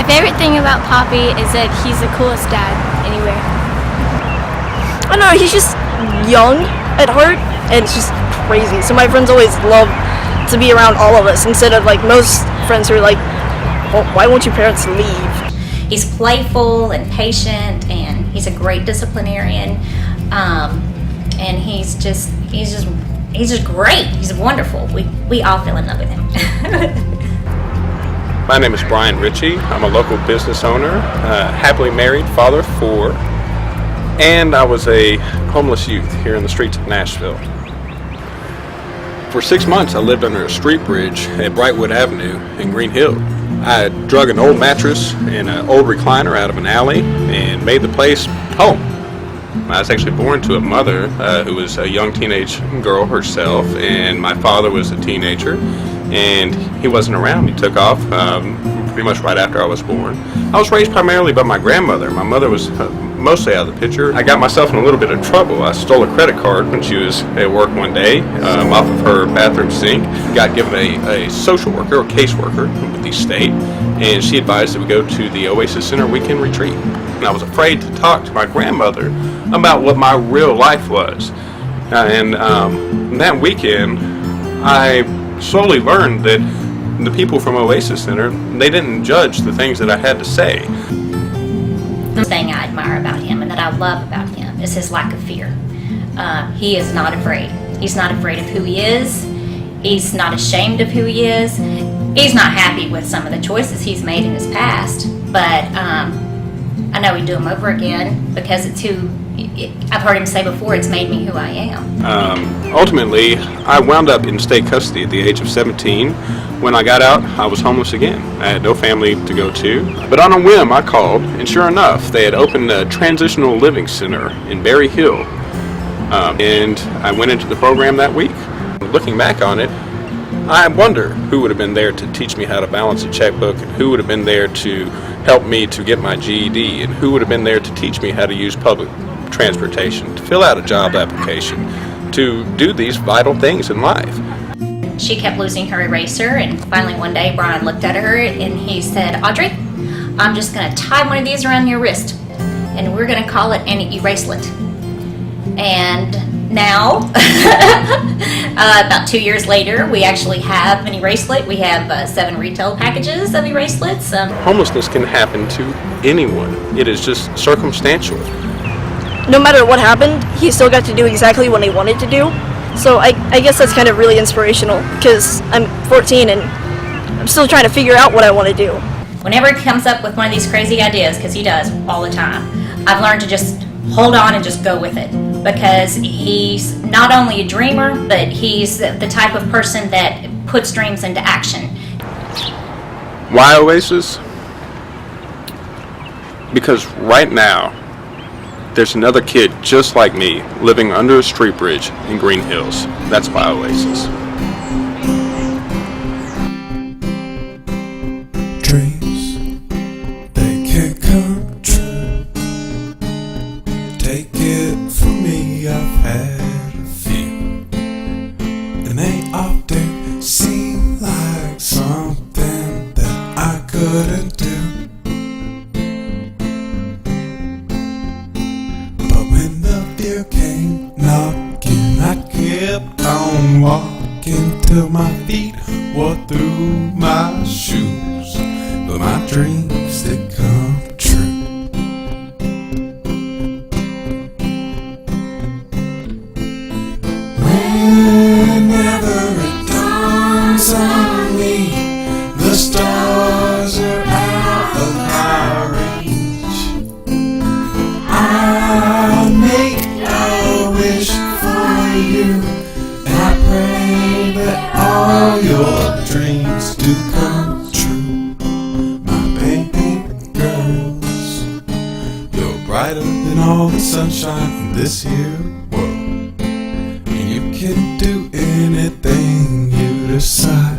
favorite thing about Poppy is that he's the coolest dad anywhere. I don't know, he's just young at heart, and it's just crazy. So my friends always love to be around all of us, instead of like most friends who are like, well, why won't your parents leave? He's playful and patient, and he's a great disciplinarian, and he's just great. He's wonderful. We all fell in love with him. My name is Brian Ritchie. I'm a local business owner, happily married, father of 4, and I was a homeless youth here in the streets of Nashville. For 6 months, I lived under a street bridge at Brightwood Avenue in Green Hill. I drug an old mattress and an old recliner out of an alley and made the place home. I was actually born to a mother who was a young teenage girl herself, and my father was a teenager, and he wasn't around. He took off pretty much right after I was born. I was raised primarily by my grandmother. My mother was mostly out of the picture. I got myself in a little bit of trouble. I stole a credit card when she was at work one day off of her bathroom sink. Got given a social worker or caseworker with the state, and she advised that we go to the Oasis Center weekend retreat. And I was afraid to talk to my grandmother about what my real life was. And that weekend, I slowly learned that the people from Oasis Center, they didn't judge the things that I had to say. The thing I admire about him and that I love about him is his lack of fear. He is not afraid. He's not afraid of who he is. He's not ashamed of who he is. He's not happy with some of the choices he's made in his past, but I know he'd do them over again because it's I've heard him say before, it's made me who I am. Ultimately, I wound up in state custody at the age of 17. When I got out, I was homeless again. I had no family to go to. But on a whim, I called, and sure enough, they had opened a transitional living center in Berry Hill. And I went into the program that week. Looking back on it, I wonder who would have been there to teach me how to balance a checkbook, and who would have been there to help me to get my GED, and who would have been there to teach me how to use public transportation, to fill out a job application, to do these vital things in life. She kept losing her eraser, and finally one day Brian looked at her and he said, "Audrey, I'm just going to tie one of these around your wrist, and we're going to call it an eracelet." And now, about 2 years later, we actually have an eracelet. We have 7 retail packages of eraselets. Homelessness can happen to anyone. It is just circumstantial. No matter what happened, he still got to do exactly what he wanted to do. So I guess that's kind of really inspirational, because I'm 14 and I'm still trying to figure out what I want to do. Whenever he comes up with one of these crazy ideas, because he does all the time, I've learned to just hold on and just go with it, because he's not only a dreamer, but he's the type of person that puts dreams into action. Why Oasis? Because right now, there's another kid just like me living under a street bridge in Green Hills. That's why Oasis. Dreams, they can't come true. Take it from me, I've had a few, and they often seem like something that I couldn't do. Came knocking, I kept on walking till my feet wore through my shoes, but my dreams did come true. Whenever it dawns on me, the stars are out of my reach. I make a wish for you, and I pray that all your dreams do come true. My baby girls, you're brighter than all the sunshine in this here world, and you can do anything you decide.